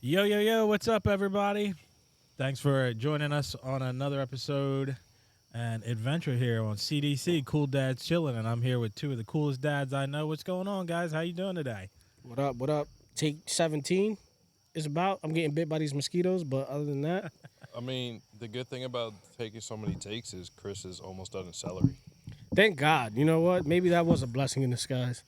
Yo, yo, yo, what's up, everybody? Thanks for joining us on another episode and adventure here on CDC, Cool Dads Chillin', and I'm here with two of the coolest dads I know. What's going on, guys? How you doing today? What up? What up? Take 17 is about. I'm getting bit by these mosquitoes, but other than that, I mean, the good thing about taking so many takes is Chris is almost done in celery. thank God. You know what? Maybe that was a blessing in disguise.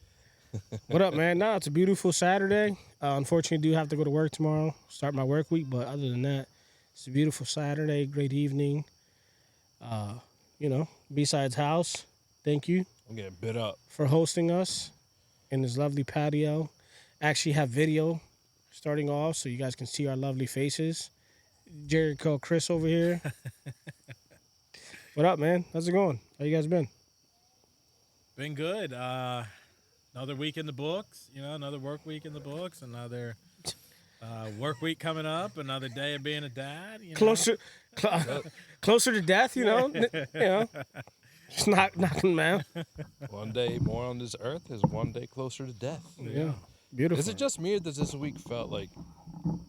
What up, man? Nah, it's a beautiful Saturday. Unfortunately, do have to go to work tomorrow, start my work week, but other than that, it's a beautiful Saturday, great evening. Uh, B-Sides House, thank you I'm getting bit up. for hosting us in this lovely patio. Actually have video starting off so you guys can see our lovely faces. Jericho Chris over here. What up, man? How's it going? How you guys been? Been good. Another week in the books, another work week in the books, another work week coming up, another day of being a dad. Closer, closer to death, just knocking them out. One day more on this earth is one day closer to death. Yeah, beautiful. Is it just me or does this week felt like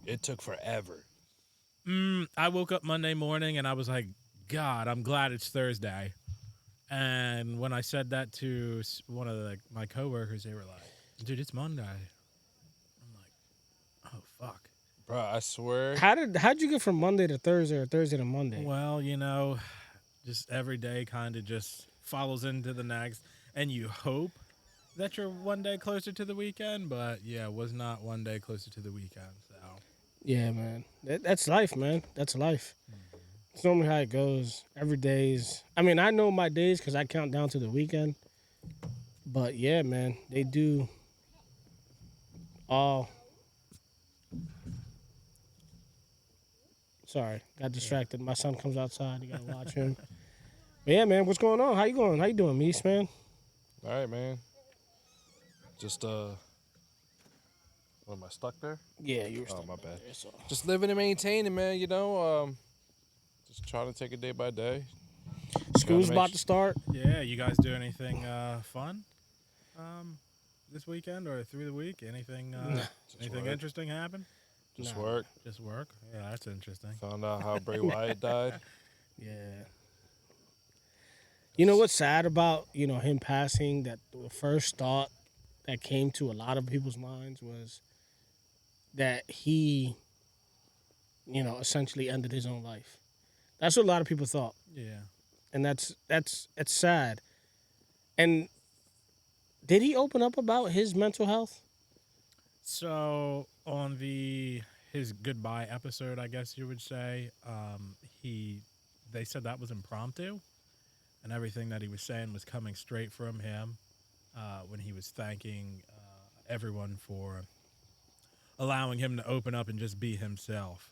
it took forever? I woke up Monday morning and I was like, God, I'm glad it's Thursday. And when I said that to one of my coworkers, they were like, dude, it's Monday. I'm like, oh, fuck. Bro, I swear. How'd you get from Monday to Thursday or Thursday to Monday? Well, just every day kind of just follows into the next. And you hope that you're one day closer to the weekend. But, yeah, was not one day closer to the weekend. So, Yeah, man. That's life, man. That's life. It's normally how it goes. Every day's. I mean, I know my days because I count down to the weekend. But yeah, man, they do all. Sorry, got distracted. My son comes outside. You gotta watch him. But yeah, man, what's going on? How you going? How you doing, Meese, man? All right, man. Just, what, am I stuck there? Yeah, you were. Oh, my bad. There, so. Just living and maintaining, man, just trying to take it day by day. School's about to start. yeah, you guys do anything fun this weekend or through the week? Anything work. interesting happen? Just Nah. work. Just work? Yeah, that's interesting. Found out how Bray Wyatt died. Yeah. You know what's sad about, him passing, that the first thought that came to a lot of people's minds was that he, essentially ended his own life. That's what a lot of people thought. Yeah. And that's it's sad. And did he open up about his mental health? So on his goodbye episode, I guess you would say, they said that was impromptu, and everything that he was saying was coming straight from him when he was thanking everyone for allowing him to open up and just be himself.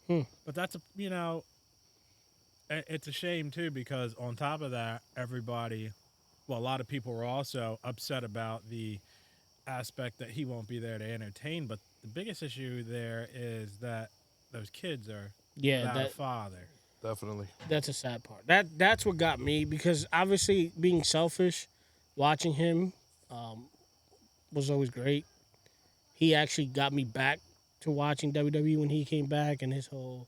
But that's it's a shame too, because on top of that, a lot of people were also upset about the aspect that he won't be there to entertain. But the biggest issue there is that those kids are without a father. Definitely. That's a sad part. That's what got me, because obviously being selfish, watching him was always great. He actually got me back to watching WWE when he came back, and his whole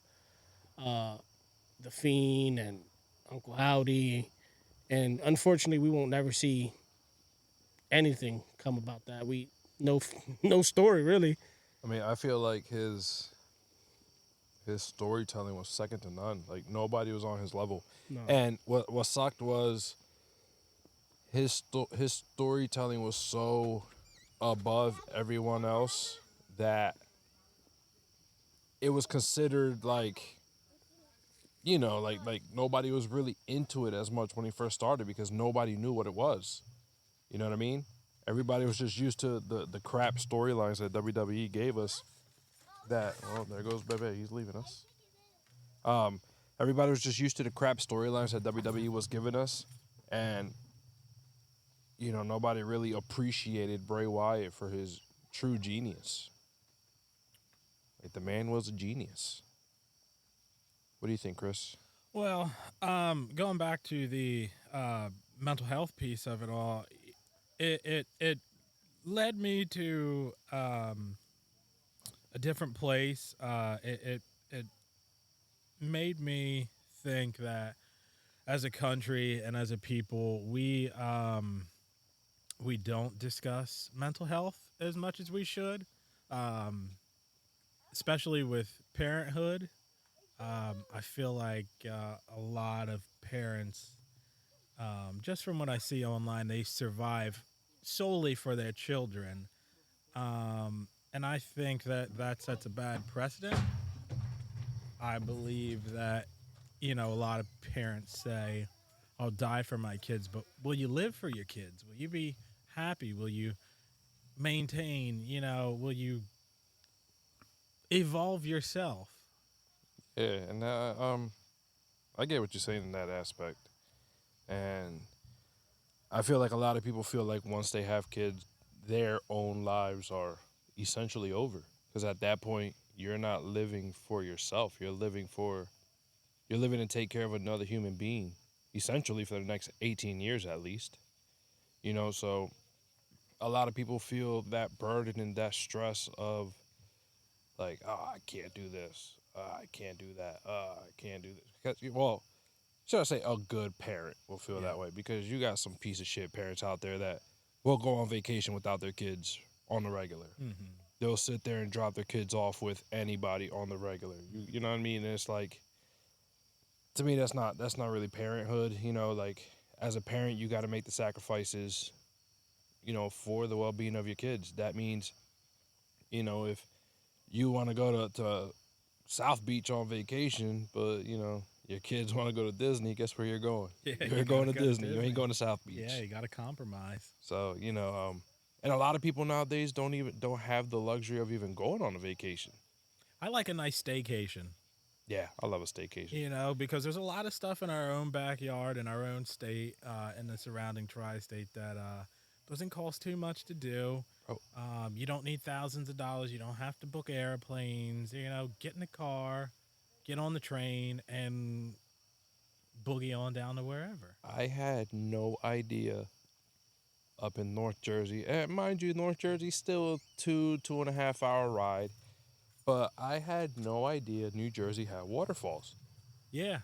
The Fiend and Uncle Howdy. And unfortunately, we won't never see anything come about that. No story really. I mean, I feel like his storytelling was second to none. Like nobody was on his level. No. And what sucked was his storytelling was so above everyone else that it was considered like nobody was really into it as much when he first started because nobody knew what it was. You know what I mean? Everybody was just used to the crap storylines that WWE gave us. There goes Bebe, he's leaving us. Everybody was just used to the crap storylines that WWE was giving us, and nobody really appreciated Bray Wyatt for his true genius. Like the man was a genius. What do you think, Chris? Well, going back to the mental health piece of it all, it led me to a a different place. It made me think that as a country and as a people, we don't discuss mental health as much as we should, um, especially with parenthood. I feel like a lot of parents, just from what I see online, they survive solely for their children. And I think that that sets a bad precedent. I believe that, a lot of parents say, I'll die for my kids, but will you live for your kids? Will you be happy? Will you maintain? Will you evolve yourself? Yeah, and I get what you're saying in that aspect, and I feel like a lot of people feel like once they have kids, their own lives are essentially over. Because at that point, you're not living for yourself. You're living to take care of another human being, essentially for the next 18 years at least. So a lot of people feel that burden and that stress of like, oh, I can't do this. I can't do that. I can't do this. Because, well, should I say a good parent will feel Yeah. that way because you got some piece of shit parents out there that will go on vacation without their kids on the regular. Hmm. They'll sit there and drop their kids off with anybody on the regular. You know what I mean? And it's like, to me, that's not really parenthood. Like as a parent, you got to make the sacrifices. For the well-being of your kids. That means, if you want to go to South Beach on vacation, but your kids want to go to Disney, guess where you're going? Yeah, You're you going gotta to go to Disney. You Disney. ain't going to South Yeah, Beach. you gotta compromise. So and a lot of people nowadays don't have the luxury of even going on a vacation. I like a nice staycation. Yeah, I love a staycation. Because there's a lot of stuff in our own backyard, in our own state, in the surrounding tri-state that doesn't cost too much to do. Oh, You don't need thousands of dollars. You don't have to book airplanes. Get in the car, get on the train, and boogie on down to wherever. I had no idea up in North Jersey, and mind you, North Jersey's still a 2.5 hour ride. But I had no idea New Jersey had waterfalls. Yeah,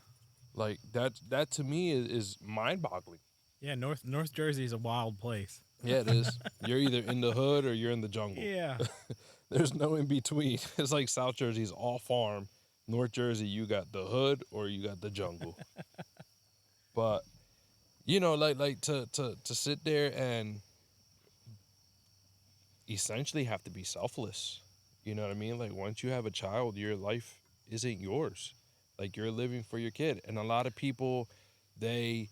Like that to me is mind-boggling. yeah. North Jersey is a wild place. Yeah, it is. You're either in the hood or you're in the jungle. Yeah, There's no in between. It's like South Jersey's all farm. North Jersey, you got the hood or you got the jungle. But like to sit there and essentially have to be selfless. You know what I mean? Like once you have a child, your life isn't yours. Like you're living for your kid. And a lot of people they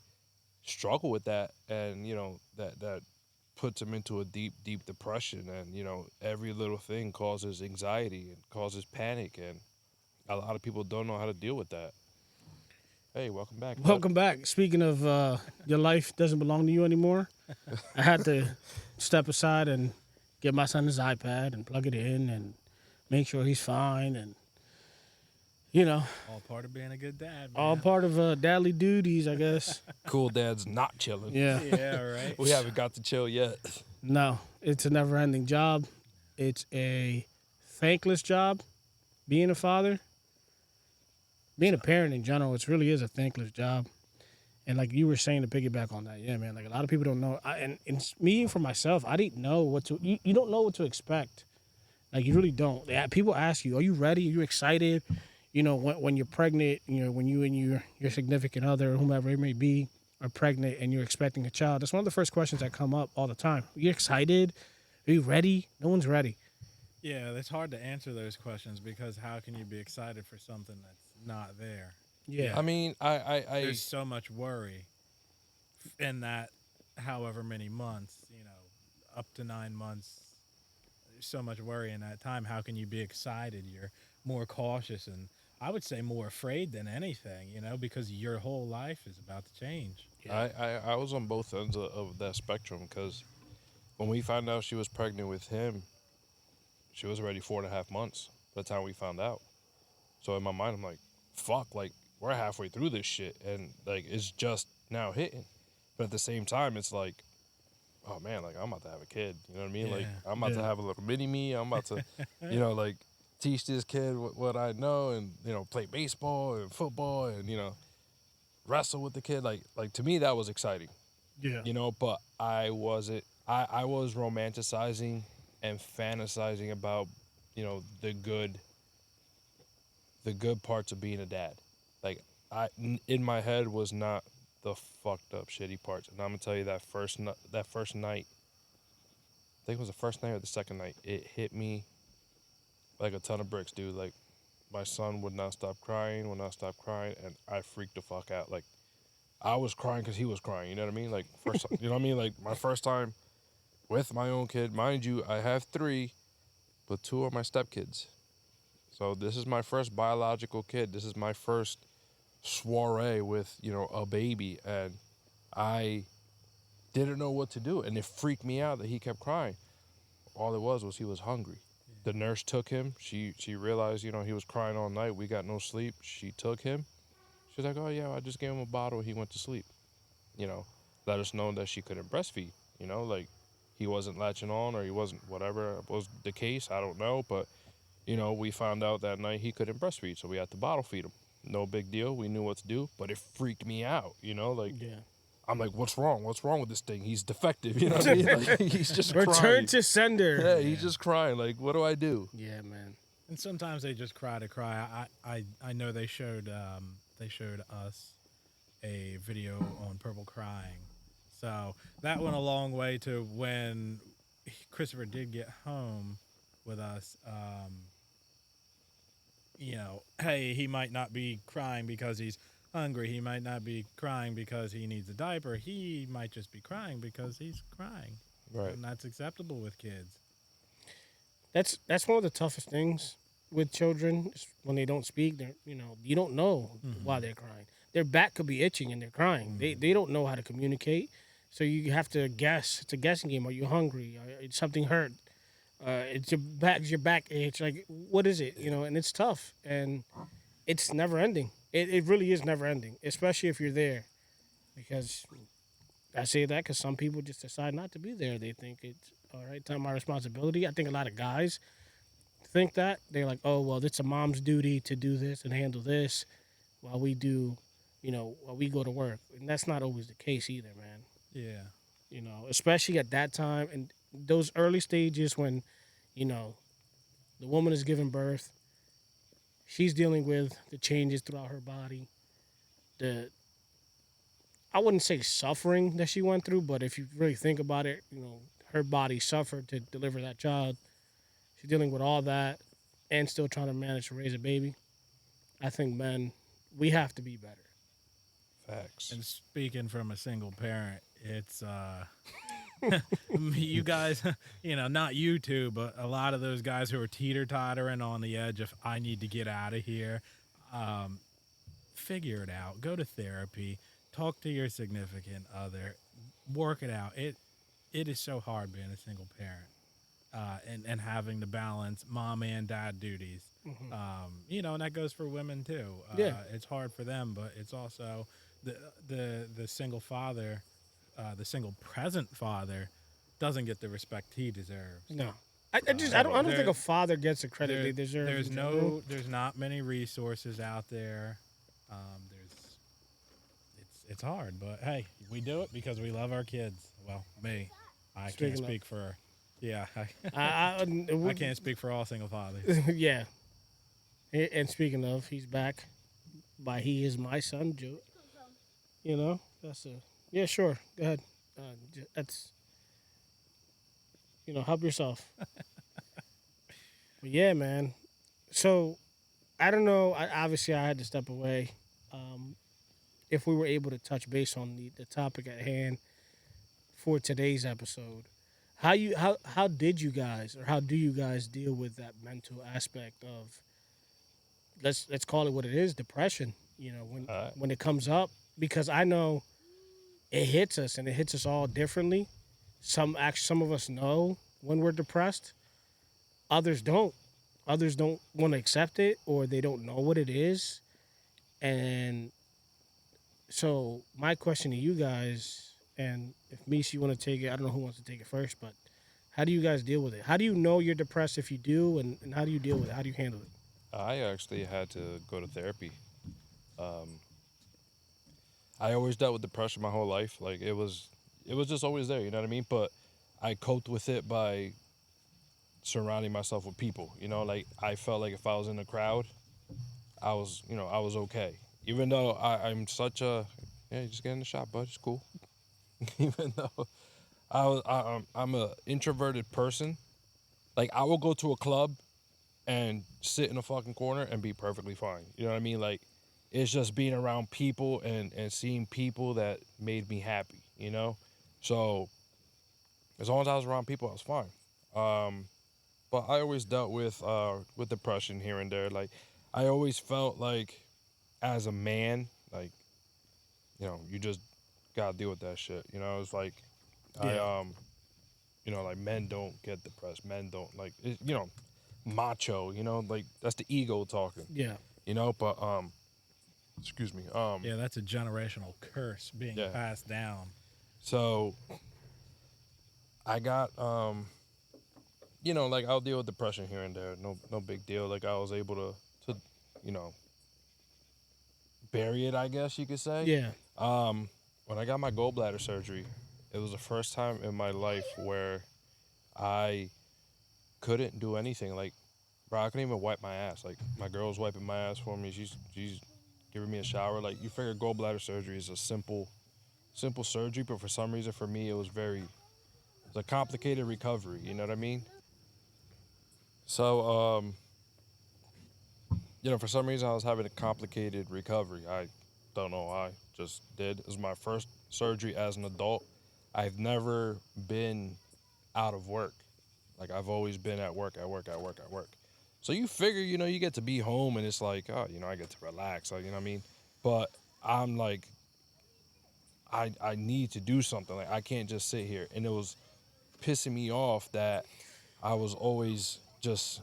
struggle with that and that puts them into a deep depression and every little thing causes anxiety and causes panic and a lot of people don't know how to deal with that. Hey, welcome back. bud. Welcome back. Speaking of your life doesn't belong to you anymore, I had to step aside and get my son his iPad and plug it in and make sure he's fine and all part of being a good dad. all Man. part of dadly duties, I guess. Cool dad's not chilling. Yeah. Yeah, right. We haven't got to chill yet. No, it's a never-ending job. It's a thankless job. Being a father, being a parent in general, it really is a thankless job. And like you were saying to piggyback on that, yeah, man. Like a lot of people don't know, and me for myself, I didn't know what to. You don't know what to expect. Like you really don't. People ask you, "Are you ready? Are you excited?" When you're pregnant, when you and your significant other, whomever it may be, are pregnant and you're expecting a child. That's one of the first questions that come up all the time. Are you excited? Are you ready? No one's ready. Yeah, it's hard to answer those questions because how can you be excited for something that's not there? Yeah. I mean, I There's so much worry in that, however many months, up to 9 months. There's so much worry in that time. How can you be excited? You're more cautious and I would say more afraid than anything, because your whole life is about to change. I was on both ends of that spectrum because when we found out she was pregnant with him, she was already 4.5 months by the time we found out. So in my mind, I'm like, fuck, like we're halfway through this shit and like it's just now hitting. But at the same time, it's like, oh man, like I'm about to have a kid. You know what I mean? Like Yeah. I'm about to Yeah. have a little mini me. I'm about to, like teach this kid what I know, and play baseball and football, and wrestle with the kid. Like to me, that was exciting. Yeah. But I wasn't. I was romanticizing and fantasizing about the good parts of being a dad. Like in my head was not the fucked up shitty parts. And I'm gonna tell you that first night, I think it was the first night or the second night, it hit me like a ton of bricks, dude. Like my son would not stop crying, and I freaked the fuck out. Like I was crying because he was crying. You know what I mean? Like first, you know what I mean? Like my first time with my own kid. Mind you, I have 3, but 2 are my stepkids. So this is my first biological kid. This is my first soiree with a baby, and I didn't know what to do, and it freaked me out that he kept crying. All it was he was hungry. The nurse took him. She realized he was crying all night. We got no sleep. She took him. She was like, oh yeah, I just gave him a bottle. He went to sleep. Let us know that she couldn't breastfeed. Like he wasn't latching on, or he wasn't, whatever was the case. I don't know, but we found out that night he couldn't breastfeed, so we had to bottle feed him. No big deal. We knew what to do, but it freaked me out. Like Yeah. I'm like, what's wrong? What's wrong with this thing? He's defective. You know what I mean? Like, he's just Return crying. to sender. Yeah, he's just crying. Like, what do I do? Yeah, man. And sometimes they just cry to cry. I know they showed us a video on Purple crying, so that went a long way to when Christopher did get home with us. Hey, he might not be crying because he's hungry. He might not be crying because he needs a diaper. He might just be crying because he's crying. Right. And that's acceptable with kids. That's one of the toughest things with children is when they don't speak. They're you don't know why they're crying. Their back could be itching and they're crying. They don't know how to communicate. So you have to guess. It's a guessing game. Are you hungry? Something hurt? It's your back itch. Like what is it? And it's tough and it's never ending. It really is never ending, especially if you're there, because I say that because some people just decide not to be there. They think it's all right. It's not my responsibility. I think a lot of guys think that they're like, oh well, it's a mom's duty to do this and handle this, while we do, while we go to work, and that's not always the case either, man. Yeah. Especially at that time and those early stages when, the woman is giving birth. She's dealing with the changes throughout her body. I wouldn't say suffering that she went through, but if you really think about it, her body suffered to deliver that child. She's dealing with all that and still trying to manage to raise a baby. I think, men, we have to be better. Facts. And speaking from a single parent, it's you guys, not you two, but a lot of those guys who are teeter-tottering on the edge of I need to get out of here. Figure it out. Go to therapy. Talk to your significant other. Work it out. It is so hard being a single parent, and having to balance mom and dad duties. And that goes for women too. Yeah. It's hard for them, but it's also the single father, the single present father, doesn't get the respect he deserves. No. I don't think a father gets the credit they deserve. There's not many resources out there. It's hard, but hey, we do it because we love our kids. Well, me, I can't speak for. Yeah, I can't speak for all single fathers. Yeah. And speaking of, he's back. By he is my son, Joe. That's a yeah. Sure, go ahead. That's help yourself. But yeah, man. So I don't know. Obviously, I had to step away. If we were able to touch base on the topic at hand for today's episode, how did you guys, or how do you guys deal with that mental aspect of, let's call it what it is, depression? When it comes up, because I know it hits us and it hits us all differently. Some of us know when we're depressed. Others don't. Others don't want to accept it, or they don't know what it is. And so my question to you guys, and if Misha, you want to take it, I don't know who wants to take it first, but How do you guys deal with it? How do you know you're depressed if you do, and how do you deal with it? How do you handle it? I actually had to go to therapy. Um, I always dealt with depression my whole life. Like it was just always there. You know what I mean? But I coped with it by surrounding myself with people. You know, like I felt like if I was in a crowd, I was, I was okay. Even though I'm such a, yeah, just get in the shop, bud. It's cool. Even though I'm a introverted person. Like I will go to a club and sit in a fucking corner and be perfectly fine. You know what I mean? Like it's just being around people and seeing people that made me happy, you know? So as long as I was around people, I was fine. But I always dealt with depression here and there. Like I always felt like as a man, like, you just gotta deal with that shit. You know, it's like I Yeah. like men don't get depressed. Men don't like macho, like that's the ego talking. Yeah. But excuse me. Yeah, that's a generational curse being Yeah. passed down. So I got like I'll deal with depression here and there. No big deal. Like I was able to you know, bury it, I guess you could say. Yeah. When I got my gallbladder surgery, it was the first time in my life where I couldn't do anything. Like, bro, I couldn't even wipe my ass. Like, my girl's wiping my ass for me. She's giving me a shower. Like, you figure gallbladder surgery is a simple surgery, but for some reason, for me, it's a complicated recovery. You know what I mean? So, for some reason, I was having a complicated recovery. I don't know why. Just did. It was my first surgery as an adult. I've never been out of work. Like I've always been at work, at work, at work, at work. So you figure, you get to be home and it's like, oh, I get to relax. Like, you know what I mean? But I'm like, I need to do something. Like I can't just sit here. And it was pissing me off that I was always just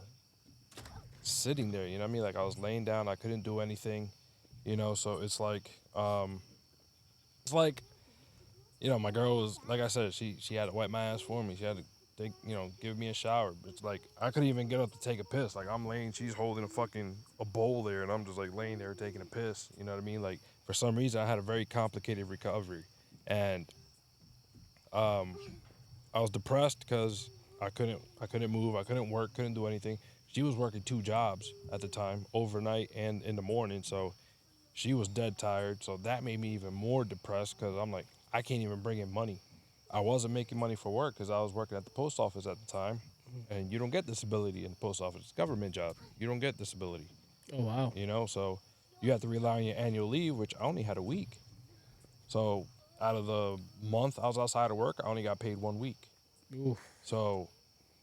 sitting there, you know what I mean? Like I was laying down, I couldn't do anything, so it's like, my girl was, like I said, she had to wipe my ass for me. She had to take, give me a shower. But it's like, I couldn't even get up to take a piss. Like I'm laying, she's holding a bowl there and I'm just like laying there taking a piss. You know what I mean? Like for some reason I had a very complicated recovery. And I was depressed because I couldn't move, I couldn't work, couldn't do anything. She was working two jobs at the time, overnight and in the morning, so she was dead tired. So that made me even more depressed because I'm like, I can't even bring in money. I wasn't making money for work because I was working at the post office at the time, and you don't get disability in the post office. It's a government job. You don't get disability, Oh wow. so you have to rely on your annual leave, which I only had a week. So out of the month I was outside of work, I only got paid 1 week. Oof. So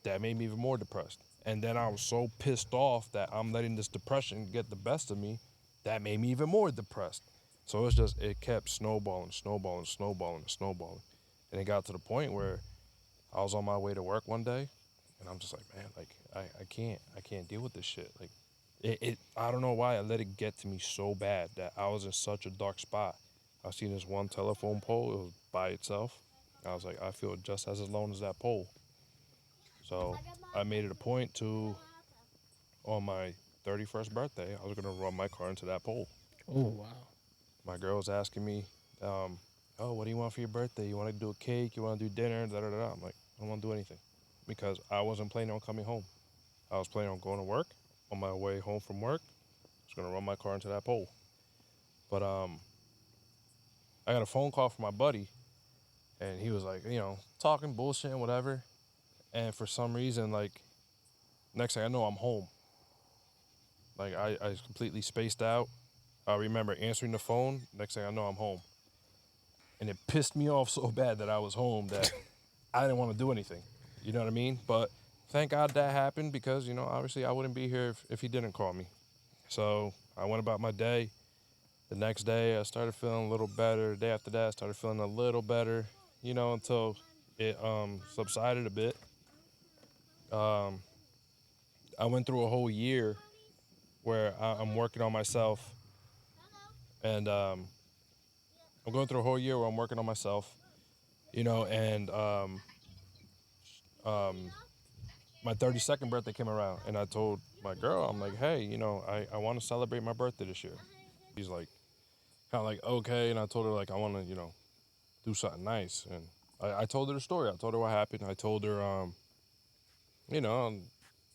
that made me even more depressed. And then I was so pissed off that I'm letting this depression get the best of me. That made me even more depressed. So it kept snowballing, snowballing, snowballing, snowballing. And it got to the point where I was on my way to work one day and I'm just like, man, like I can't deal with this shit. Like I don't know why I let it get to me so bad that I was in such a dark spot. I seen this one telephone pole, it was by itself. I was like, I feel just as alone as that pole. So I made it a point to, on my 31st birthday, I was going to run my car into that pole. Oh wow. My girl was asking me, oh, what do you want for your birthday? You want to do a cake? You want to do dinner? Da, da, da, da. I'm like, I don't want to do anything because I wasn't planning on coming home. I was planning on going to work. On my way home from work, I was going to run my car into that pole. But I got a phone call from my buddy, and he was like, talking bullshit and whatever. And for some reason, like, next thing I know, I'm home. Like, I completely spaced out. I remember answering the phone. Next thing I know, I'm home. And it pissed me off so bad that I was home that I didn't want to do anything. You know what I mean? But thank God that happened because, obviously I wouldn't be here if he didn't call me. So I went about my day. The next day, I started feeling a little better. The day after that, I started feeling a little better, until it subsided a bit. I went through a whole year where I'm working on myself, and I'm going through a whole year where I'm working on myself, and my 32nd birthday came around, and I told my girl, I'm like, hey, I want to celebrate my birthday this year. She's like, kind of like, okay. And I told her, like, I want to, do something nice. And I told her the story. I told her what happened. I told her, you know,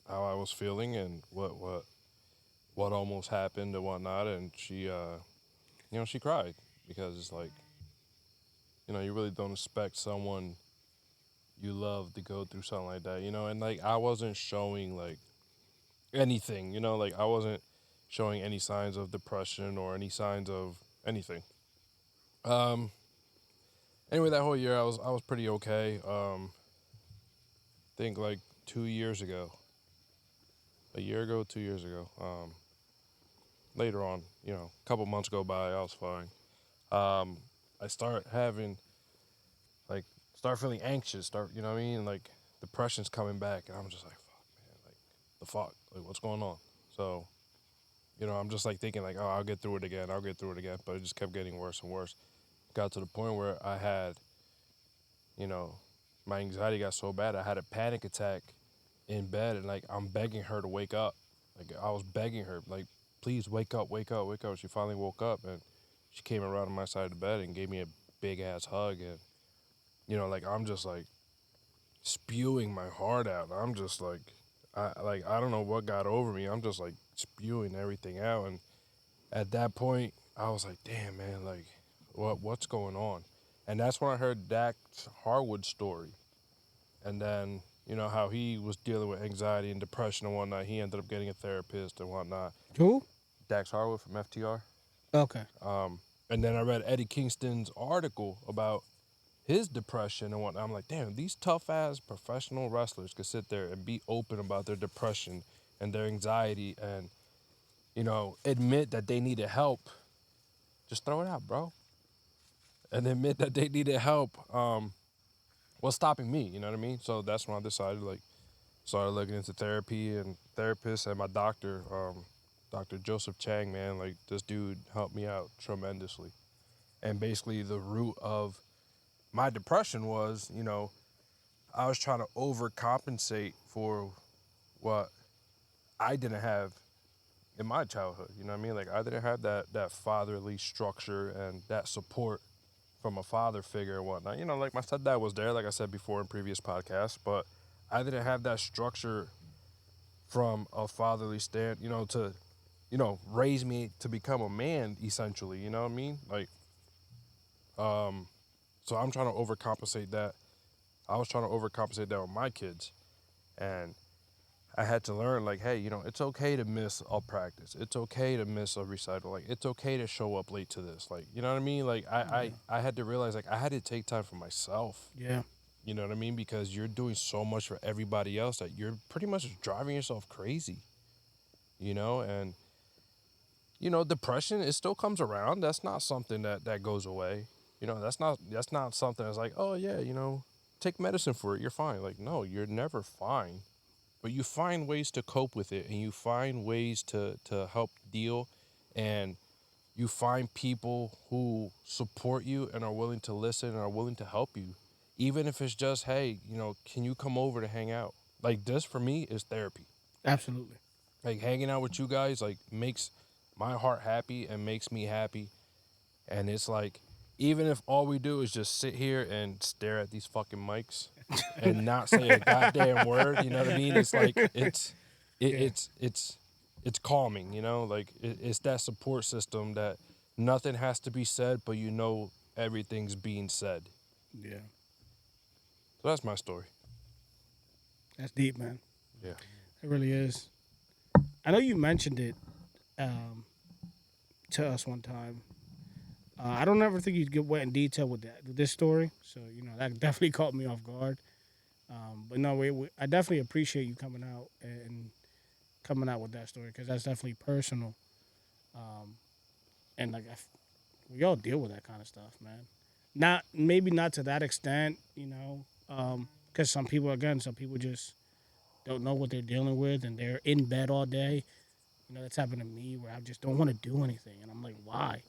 how I was feeling and what almost happened and whatnot. And she cried because it's like, you really don't expect someone you love to go through something like that, and like I wasn't showing like anything, like I wasn't showing any signs of depression or any signs of anything. Um, anyway, that whole year I was pretty okay. Think like 2 years ago, a year ago, 2 years ago. Later on, a couple months go by, I was fine. I start having like start feeling anxious, you know what I mean? Like depression's coming back, and I'm just like, fuck, man, like the fuck, like what's going on? So, I'm just like thinking like, oh, I'll get through it again, but it just kept getting worse and worse. Got to the point where I had, you know, my anxiety got so bad I had a panic attack in bed, and like I'm begging her to wake up. Like I was begging her, like, please wake up, wake up, wake up. She finally woke up, and she came around on my side of the bed and gave me a big ass hug, and like I'm just like spewing my heart out. I'm just like, I don't know what got over me. I'm just like spewing everything out, and at that point, I was like, damn man, like, what's going on? And that's when I heard Dax Harwood's story, and then how he was dealing with anxiety and depression and whatnot. He ended up getting a therapist and whatnot. Who? Dax Harwood from FTR. Okay. And then I read Eddie Kingston's article about his depression and whatnot. I'm like, damn, these tough ass professional wrestlers could sit there and be open about their depression and their anxiety and, admit that they needed help. Just throw it out, bro. And admit that they needed help. What's stopping me? You know what I mean? So that's when I decided, like, started looking into therapy and therapists, and my doctor, Dr. Joseph Chang, man, like this dude helped me out tremendously. And basically the root of my depression was, I was trying to overcompensate for what I didn't have in my childhood. You know what I mean? Like I didn't have that fatherly structure and that support from a father figure and whatnot. Like my stepdad was there, like I said before in previous podcasts, but I didn't have that structure from a fatherly stand, to, raise me to become a man essentially, you know what I mean? Like, so I'm trying to overcompensate that. I was trying to overcompensate that with my kids. And I had to learn, like, hey, it's okay to miss a practice. It's okay to miss a recital. Like, it's okay to show up late to this. Like, you know what I mean? Like, I had to realize, like, I had to take time for myself. Yeah. You know what I mean? Because you're doing so much for everybody else that you're pretty much driving yourself crazy. And, depression, it still comes around. That's not something that goes away. That's not something that's like, oh, yeah, take medicine for it. You're fine. Like, no, you're never fine. But you find ways to cope with it, and you find ways to help deal, and you find people who support you and are willing to listen and are willing to help you, even if it's just, hey, can you come over to hang out? Like this for me is therapy. Absolutely. Like hanging out with you guys like makes my heart happy and makes me happy, and it's like, even if all we do is just sit here and stare at these fucking mics and not say a goddamn word, you know what I mean? It's like it's calming, like it's that support system that nothing has to be said, but everything's being said. Yeah. So that's my story. That's deep, man. Yeah. It really is. I know you mentioned it to us one time. I don't ever think you went in detail with this story, so that definitely caught me off guard. But no, I definitely appreciate you coming out and coming out with that story because that's definitely personal. And like we all deal with that kind of stuff, man. Maybe not to that extent, because some people just don't know what they're dealing with and they're in bed all day. That's happened to me where I just don't want to do anything, and I'm like, why?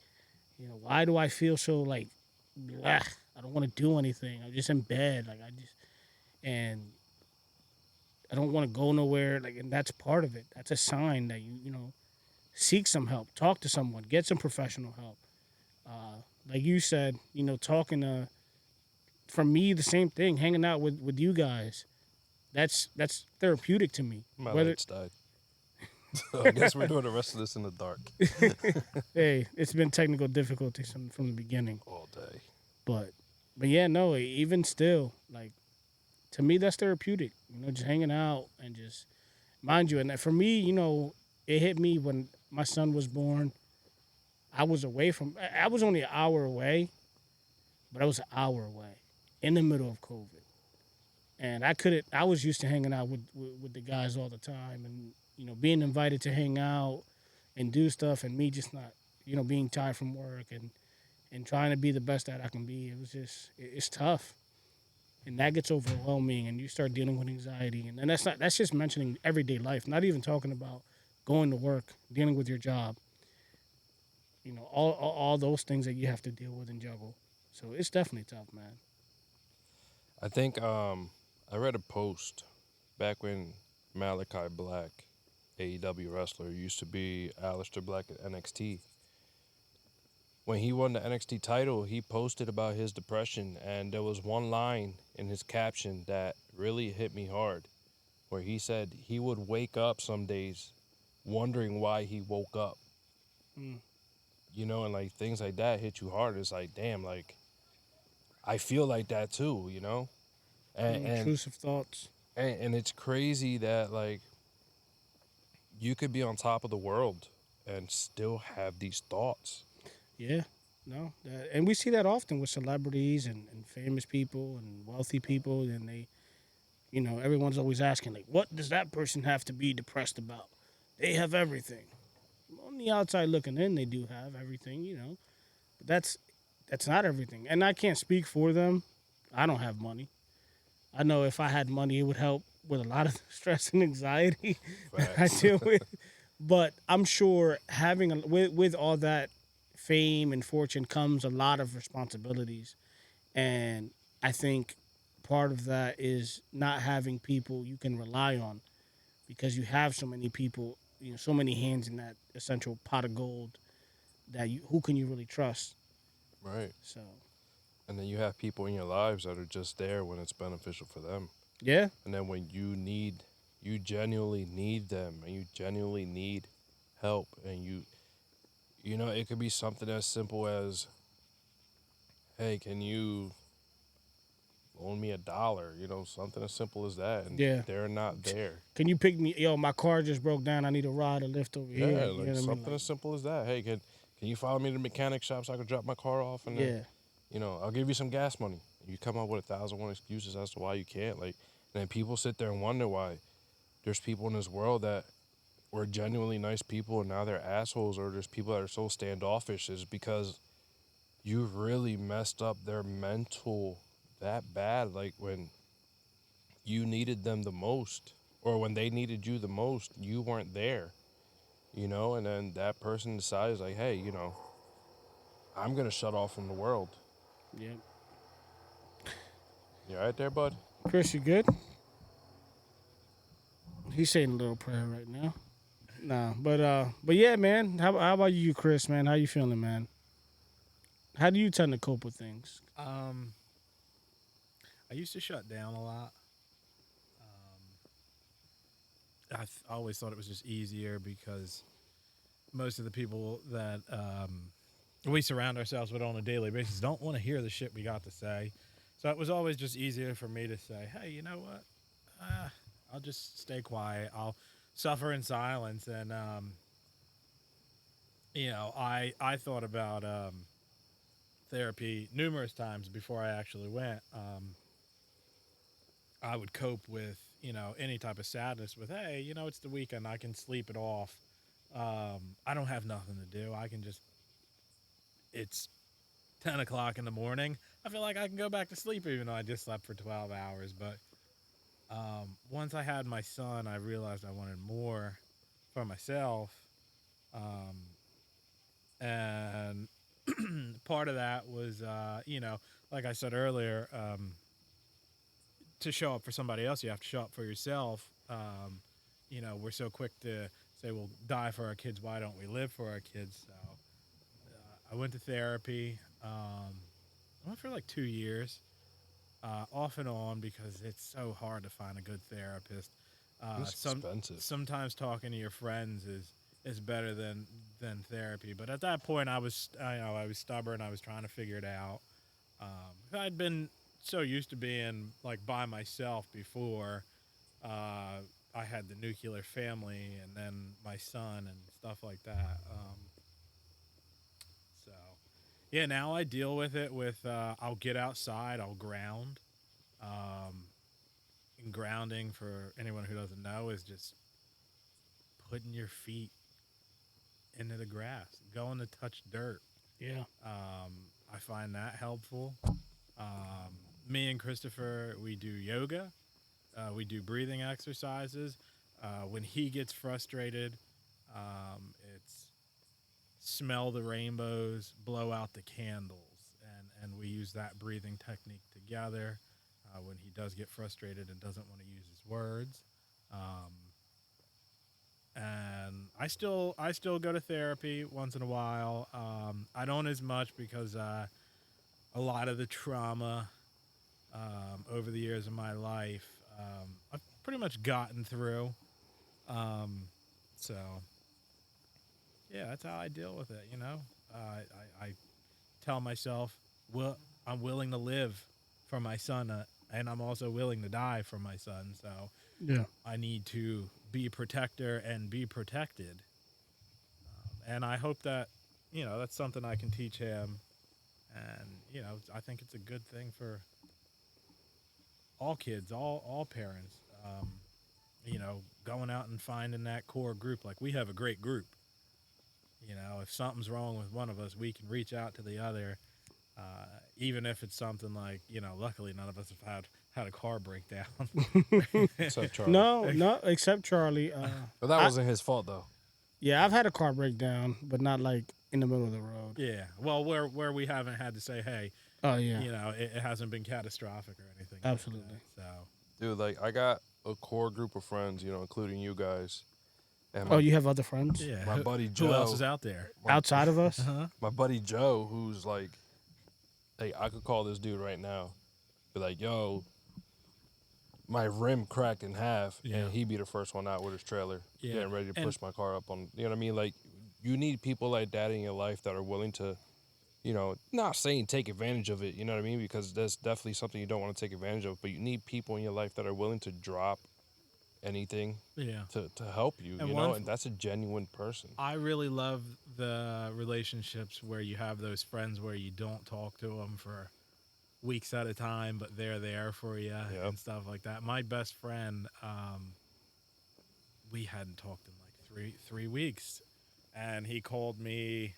Why do I feel so like, bleh, I don't want to do anything? I'm just in bed, like and I don't want to go nowhere. Like, and that's part of it. That's a sign that you know, seek some help, talk to someone, get some professional help. Like you said, you know, talking to, for me, the same thing, hanging out with you guys. That's therapeutic to me. My Whether lights died. So I guess we're doing the rest of this in the dark hey, it's been technical difficulties from the beginning, all day. but yeah, no, even still, like to me, that's therapeutic. You know, just hanging out and just mind you, and for me, you know, it hit me when my son was born. I was away from. I was only an hour away, but I was an hour away in the middle of COVID, and I couldn't. I was used to hanging out with the guys all the time, and you know, being invited to hang out and do stuff, and me just not, you know, being tired from work and trying to be the best that I can be. It was just it's tough, and that gets overwhelming, and you start dealing with anxiety, and that's just mentioning everyday life, not even talking about going to work, dealing with your job, you know, all those things that you have to deal with and juggle. So it's definitely tough, man. I think I read a post back when Malachi Black, AEW wrestler, used to be Aleister Black at NXT. When he won the NXT title, he posted about his depression, and there was one line in his caption that really hit me hard, where he said he would wake up some days wondering why he woke up. Mm. You know, and like things like that hit you hard. It's like, damn, like I feel like that too, you know? And and Intrusive thoughts. and it's crazy that like you could be on top of the world and still have these thoughts. Yeah, no, and we see that often with celebrities and famous people and wealthy people, and they, you know, everyone's always asking like, what does that person have to be depressed about? They have everything. On the outside looking in, they do have everything, you know, but that's not everything, and I can't speak for them. I don't have money. I know if I had money, it would help with a lot of the stress and anxiety that I Facts. deal with. But I'm sure having with all that fame and fortune comes a lot of responsibilities, and I think part of that is not having people you can rely on because you have so many people, you know, so many hands in that essential pot of gold that you who can you really trust? Right. So And then you have people in your lives that are just there when it's beneficial for them. yeah, And then when you genuinely need them and you genuinely need help and you know, it could be something as simple as, hey, can you loan me $1? You know, something as simple as that. And yeah. they're not there. Can you pick me? Yo, my car just broke down. I need a ride, a lift over here. Yeah, You know like what I mean? something Like, as simple as that. Hey, can you follow me to the mechanic shop so I can drop my car off and then, yeah, you know, I'll give you some gas money. You come up with 1,001 excuses as to why you can't. Like, and then people sit there and wonder why there's people in this world that were genuinely nice people and now they're assholes, or there's people that are so standoffish, is because you really messed up their mental that bad. Like when you needed them the most, or when they needed you the most, you weren't there, you know, and then that person decides, like, hey, you know, I'm going to shut off from the world. yeah. You all right there, bud? Chris, you good? He's saying a little prayer right now. Nah, but yeah, man. How about you, Chris? Man, how you feeling, man? How do you tend to cope with things? Um, I used to shut down a lot. Um, I always thought it was just easier because most of the people that we surround ourselves with on a daily basis don't want to hear the shit we got to say. So it was always just easier for me to say, hey, you know what? I'll just stay quiet. I'll suffer in silence. And, I thought about therapy numerous times before I actually went. I would cope with, any type of sadness with, hey, it's the weekend. I can sleep it off. I don't have nothing to do. It's 10 o'clock in the morning. I feel like I can go back to sleep even though I just slept for 12 hours. But once I had my son, I realized I wanted more for myself. Um, and part of that was, like I said earlier, to show up for somebody else, you have to show up for yourself. We're so quick to say we'll die for our kids. Why don't we live for our kids? So I went to therapy. I went for like 2 years, off and on, because it's so hard to find a good therapist. It's expensive. Sometimes talking to your friends is better than therapy. But at that point, I was stubborn. I was trying to figure it out. I'd been so used to being like by myself before. I had the nuclear family and then my son and stuff like that. So yeah, now I deal with it with I'll get outside, I'll ground. Um, and grounding, for anyone who doesn't know, is just putting your feet into the grass, going to touch dirt. Yeah. I find that helpful. Me and Christopher, we do yoga. We do breathing exercises. When he gets frustrated, it's smell the rainbows, blow out the candles, and we use that breathing technique together. When he does get frustrated and doesn't want to use his words, and I still go to therapy once in a while. I don't as much because a lot of the trauma over the years of my life, I've pretty much gotten through. Um, so yeah, that's how I deal with it. I tell myself, well, I'm willing to live for my son, and I'm also willing to die for my son. So Yeah. I need to be a protector and be protected. And I hope that that's something I can teach him. And I think it's a good thing for all kids, all parents. Going out and finding that core group. Like, we have a great group. If something's wrong with one of us, we can reach out to the other. Even if it's something like, luckily none of us have had a car breakdown. Except Charlie. No, except Charlie. But that wasn't his fault though. Yeah, I've had a car breakdown, but not like in the middle of the road. Yeah. Well, where we haven't had to say, hey, Oh yeah, it hasn't been catastrophic or anything. absolutely. Like that. Dude, like I got a core group of friends, including you guys. And Oh, you have other friends So yeah. my buddy Who Joe. else is out there? outside of us? My buddy Joe, who's like, hey, I could call this dude right now, be like, yo, my rim cracked in half, Yeah. and he'd be the first one out with his trailer, Yeah. getting ready to And- push my car up on. You know what I mean? Like, you need people like that in your life that are willing to, not saying take advantage of it. You know what I mean? Because that's definitely something you don't want to take advantage of. But you need people in your life that are willing to drop anything Yeah. to help you. And And that's a genuine person. I really love the relationships where you have those friends where you don't talk to them for weeks at a time, but they're there for you and stuff like that. My best friend, we hadn't talked in like three weeks, and he called me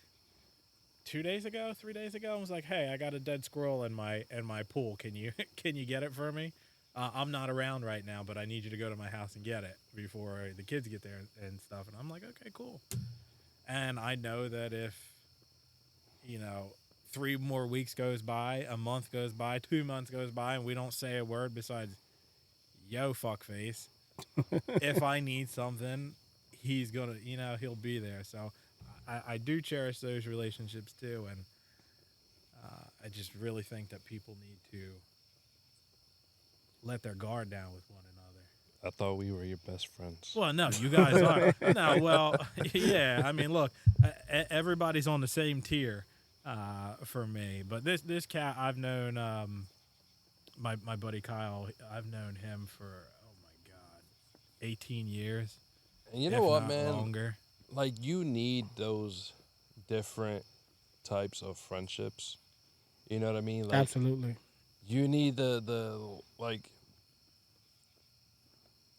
2 days ago, 3 days ago, and was like, "Hey, I got a dead squirrel in my pool. Can you can you get it for me? I'm not around right now, but I need you to go to my house and get it before the kids get there and stuff." And I'm like, "Okay, cool." And I know that if 3 more weeks goes by, a month goes by, 2 months goes by, and we don't say a word besides "yo fuckface," if I need something, he's gonna, he'll be there. So I do cherish those relationships too, and I just really think that people need to let their guard down with one another. I thought we were your best friends. Well, no, you guys are. No, well, yeah. I mean, look, everybody's on the same tier for me. But this cat, I've known my buddy Kyle. I've known him for 18 years. And you if know what, not man? Longer. Like, you need those different types of friendships. You know what I mean? Like, Absolutely. you need the like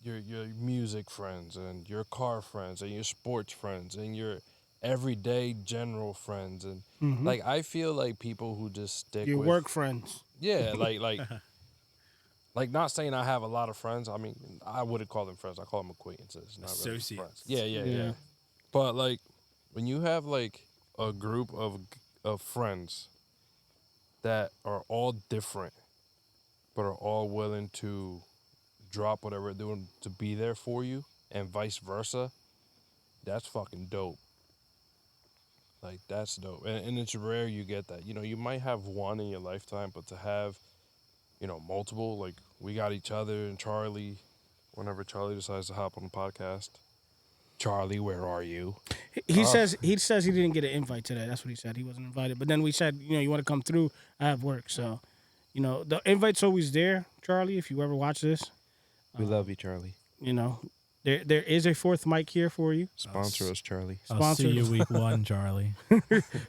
your music friends and your car friends and your sports friends and your everyday general friends, and like, I feel like people who just stick Your with work friends. yeah, like not saying I have a lot of friends. I mean, I wouldn't call them friends. I call them acquaintances, not really Associates. friends. Yeah. Yeah. But like, when you have like a group of friends that are all different, but are all willing to drop whatever they're doing to be there for you, and vice versa. That's fucking dope. Like, that's dope. And it's rare you get that. You know, you might have one in your lifetime, but to have, you know, multiple, like, we got each other and Charlie, whenever Charlie decides to hop on the podcast. Charlie, where are you? He says he didn't get an invite today. That's what he said. He wasn't invited. But then we said, you know, you want to come through? I have work, so you know the invite's always there, Charlie. If you ever watch this, We love you, Charlie. you know there is a fourth mic here for you. Sponsor us, Charlie. I'll see you week 1, Charlie.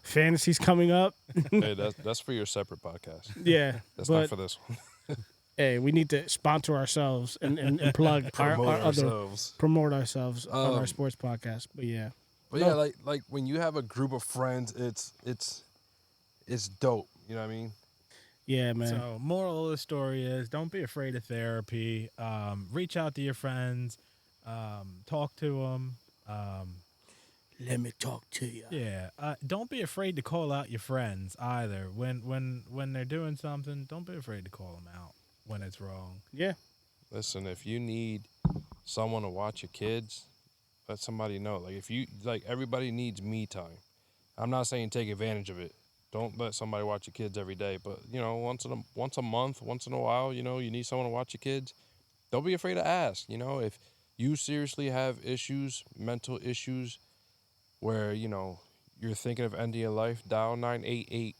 Fantasy's coming up. Hey, that's for your separate podcast. Yeah, That's but not for this one. hey, we need to sponsor ourselves and plug our other ourselves. promote ourselves on our sports podcast. But yeah, But yeah, like when you have a group of friends, it's dope. You know what I mean? yeah, man. So, moral of the story is don't be afraid of therapy. Reach out to your friends. Talk to them. Let me talk to you. Yeah. Don't be afraid to call out your friends either. When they're doing something, don't be afraid to call them out when it's wrong. Yeah, Listen, if you need someone to watch your kids, let somebody know. Like, if you everybody needs me time. I'm not saying take advantage of it. Don't let somebody watch your kids every day, but you know, once a month, once in a while, you know, you need someone to watch your kids. Don't be afraid to ask. You know, if you seriously have issues, mental issues, where you know you're thinking of ending your life, dial 988.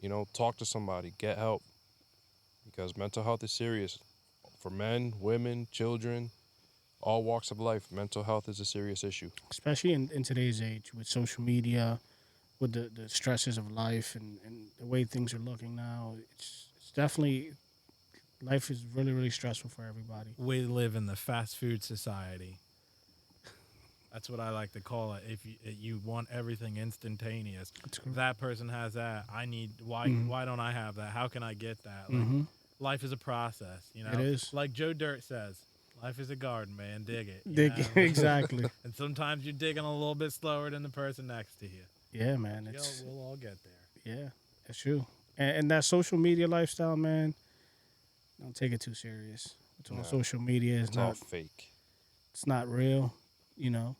You know, talk to somebody, get help, because mental health is serious for men, women, children, all walks of life. Mental health is a serious issue. especially in today's age with social media, with the stresses of life and the way things are looking now. It's definitely life is really, really stressful for everybody. We live in the fast food society. That's what I like to call it. If you want everything instantaneous, that person has that. I need why don't I have that? How can I get that? Like, life is a process, you know. It is. Like Joe Dirt says, life is a garden, man. Dig it. you Dig know? exactly. And sometimes you're digging a little bit slower than the person next to you. Yeah, man. It's We'll all get there. yeah, it's true. And that social media lifestyle, man. Don't take it too serious. It's on No. social media. It's all fake. It's not real. You know,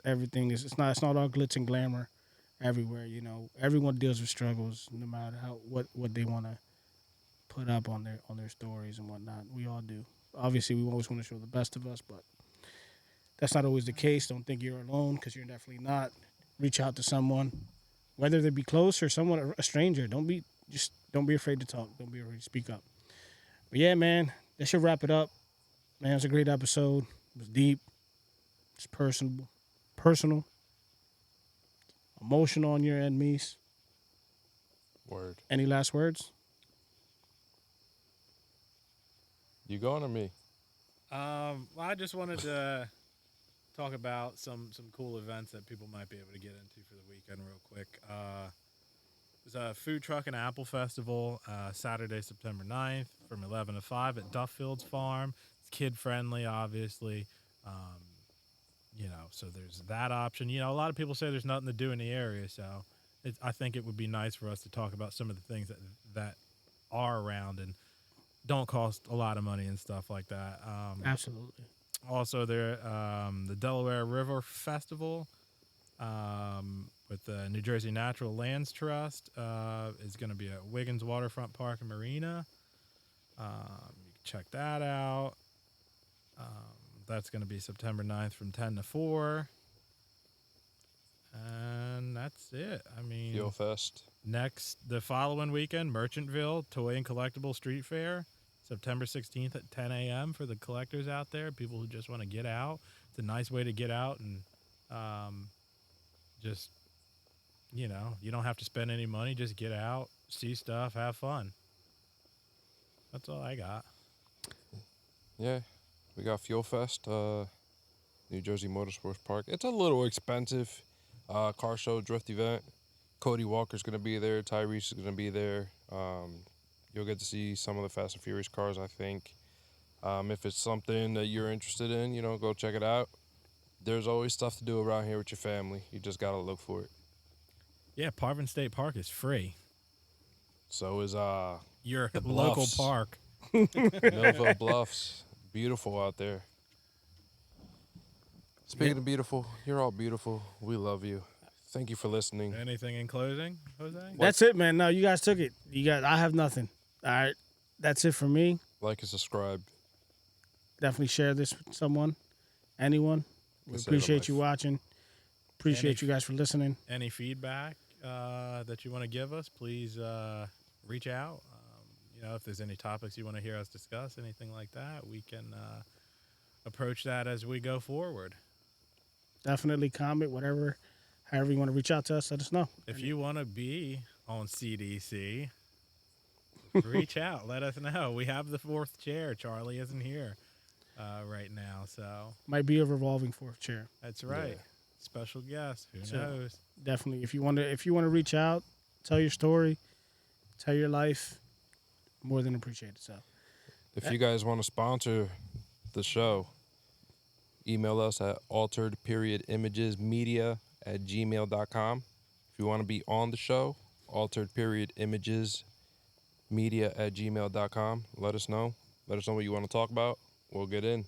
everything is. It's not all glitz and glamour everywhere. You know, everyone deals with struggles, no matter what they want to put up on their stories and whatnot. We all do. Obviously, we always want to show the best of us, but that's not always the case. Don't think you're alone, because you're definitely not. Reach out to someone, whether they be close or someone, a stranger. Don't be afraid to talk. Don't be afraid to speak up. But yeah, man, that should wrap it up. Man, it was a great episode. It was deep. It's personal, emotional on your end, Mies. Word. Any last words? You going or me? Well, I just wanted to talk about some cool events that people might be able to get into for the weekend real quick. There's a food truck and apple festival Saturday, September 9th from 11 to 5 at Duffields Farm. It's kid friendly, obviously. You know, so there's that option. You know, a lot of people say there's nothing to do in the area, so I think it would be nice for us to talk about some of the things that are around and don't cost a lot of money and stuff like that. Absolutely. Also, the Delaware River Festival with the New Jersey Natural Lands Trust is going to be at Wiggins Waterfront Park and Marina. You can check that out. That's going to be September 9th from 10 to 4. And that's it. I mean, Fuel Fest. the following weekend, Merchantville Toy and Collectible Street Fair, September 16th at 10 a.m. for the collectors out there, people who just want to get out. It's a nice way to get out and just, you know, you don't have to spend any money. Just get out, see stuff, have fun. That's all I got. Yeah, we got Fuel Fest, New Jersey Motorsports Park. It's a little expensive. Car show, drift event. Cody Walker's going to be there. Tyrese is going to be there. You'll get to see some of the Fast and Furious cars, I think. If it's something that you're interested in, you know, go check it out. There's always stuff to do around here with your family. You just got to look for it. Yeah, Parvin State Park is free. So is Your the local Bluffs. park. Millville Bluffs. Beautiful out there. Speaking of beautiful, you're all beautiful. We love you. Thank you for listening. Anything in closing, Jose? That's it, man. No, you guys took it. I have nothing. All right. That's it for me. Like and subscribe. Definitely share this with someone, anyone. We appreciate you watching. Appreciate you guys for listening. Any feedback that you want to give us, please reach out. If there's any topics you want to hear us discuss, anything like that, we can approach that as we go forward. Definitely comment, whatever, however you want to reach out to us, let us know. If you want to be on CDC, reach out. Let us know. We have the fourth chair. Charlie isn't here right now, so might be a revolving fourth chair. That's right. Yeah. Special guest. Who knows? Definitely. If you want to reach out, tell your story, tell your life, more than appreciate it. So, if you guys want to sponsor the show, email us at altered.imagesmedia@gmail.com. If you want to be on the show, altered.imagesmedia@gmail.com. Let us know. Let us know what you want to talk about. We'll get in.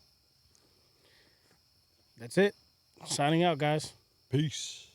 that's it. Signing out, guys. Peace.